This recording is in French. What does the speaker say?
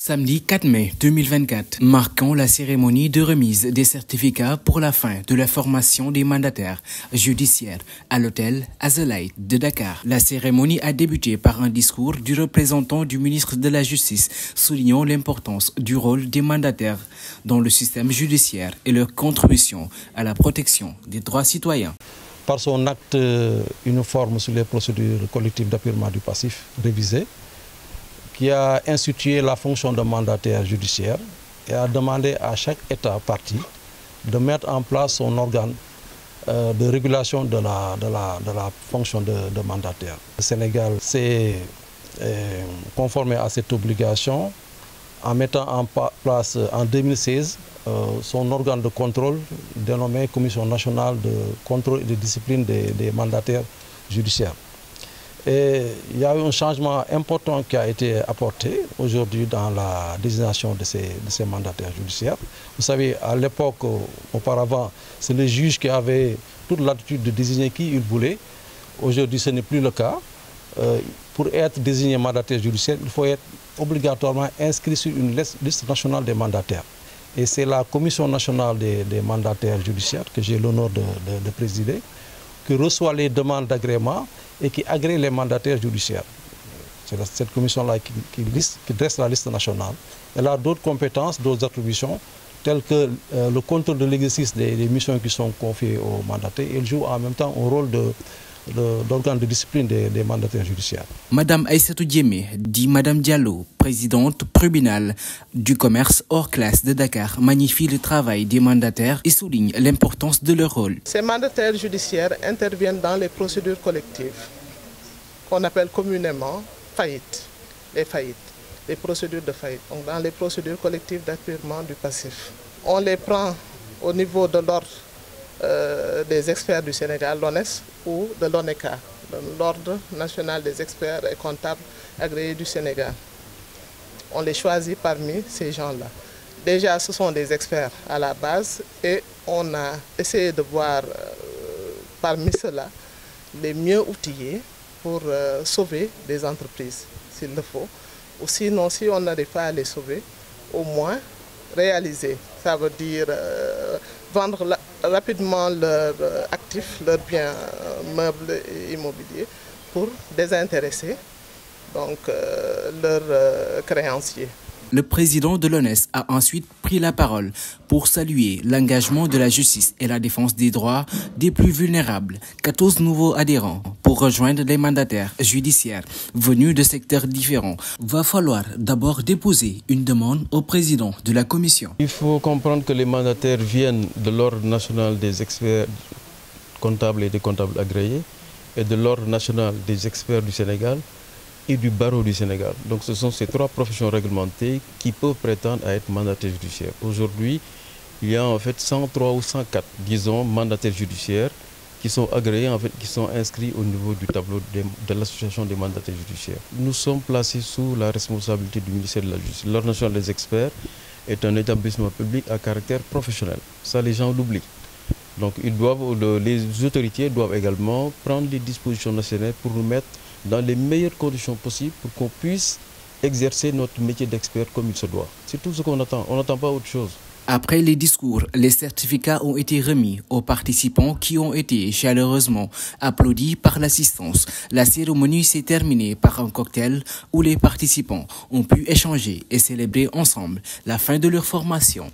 Samedi 4 mai 2024, marquant la cérémonie de remise des certificats pour la fin de la formation des mandataires judiciaires à l'hôtel Azalaï de Dakar. La cérémonie a débuté par un discours du représentant du ministre de la Justice, soulignant l'importance du rôle des mandataires dans le système judiciaire et leur contribution à la protection des droits citoyens. Par son acte uniforme sur les procédures collectives d'apurement du passif révisé, qui a institué la fonction de mandataire judiciaire et a demandé à chaque État partie de mettre en place son organe de régulation de la fonction de mandataire. Le Sénégal s'est conformé à cette obligation en mettant en place en 2016 son organe de contrôle dénommé Commission nationale de contrôle et de discipline des mandataires judiciaires. Et il y a eu un changement important qui a été apporté aujourd'hui dans la désignation de ces mandataires judiciaires. Vous savez, à l'époque, auparavant, c'est le juge qui avait toute l'attitude de désigner qui il voulait. Aujourd'hui, ce n'est plus le cas. Pour être désigné mandataire judiciaire, il faut être obligatoirement inscrit sur une liste nationale des mandataires. Et c'est la Commission nationale des mandataires judiciaires que j'ai l'honneur de présider, qui reçoit les demandes d'agrément et qui agrée les mandataires judiciaires. C'est cette commission-là qui dresse la liste nationale. Elle a d'autres compétences, d'autres attributions, telles que le contrôle de l'exercice des missions qui sont confiées aux mandataires. Elle joue en même temps un rôle d'organe de discipline des mandataires judiciaires. Madame Aïssatou Diémé, dit Madame Diallo, présidente tribunal du commerce hors classe de Dakar, magnifie le travail des mandataires et souligne l'importance de leur rôle. Ces mandataires judiciaires interviennent dans les procédures collectives qu'on appelle communément faillites, les procédures de faillite, donc dans les procédures collectives d'apurement du passif. On les prend au niveau de l'ordre des experts du Sénégal, l'ONES, ou de l'ONECA, l'Ordre national des experts et comptables agréés du Sénégal. On les choisit parmi ces gens-là. Déjà, ce sont des experts à la base et on a essayé de voir parmi ceux-là les mieux outillés pour sauver des entreprises, s'il le faut. Ou sinon, si on n'arrive pas à les sauver, au moins réaliser. Ça veut dire vendre rapidement leurs actifs, leurs biens meubles et immobiliers pour désintéresser donc, leurs créanciers. Le président de l'ONES a ensuite pris la parole pour saluer l'engagement de la justice et la défense des droits des plus vulnérables. 14 nouveaux adhérents pour rejoindre les mandataires judiciaires venus de secteurs différents. Va falloir d'abord déposer une demande au président de la commission. Il faut comprendre que les mandataires viennent de l'Ordre national des experts comptables et des comptables agréés et de l'Ordre national des experts du Sénégal et du barreau du Sénégal. Donc ce sont ces trois professions réglementées qui peuvent prétendre à être mandataires judiciaires. Aujourd'hui, il y a en fait 103 ou 104, disons, mandataires judiciaires qui sont agréés, en fait, qui sont inscrits au niveau du tableau de l'association des mandataires judiciaires. Nous sommes placés sous la responsabilité du ministère de la Justice. L'Ordre national des experts est un établissement public à caractère professionnel. Ça, les gens l'oublient. Donc les autorités doivent également prendre les dispositions nationales pour nous mettre dans les meilleures conditions possibles pour qu'on puisse exercer notre métier d'expert comme il se doit. C'est tout ce qu'on attend. On n'attend pas autre chose. Après les discours, les certificats ont été remis aux participants qui ont été chaleureusement applaudis par l'assistance. La cérémonie s'est terminée par un cocktail où les participants ont pu échanger et célébrer ensemble la fin de leur formation.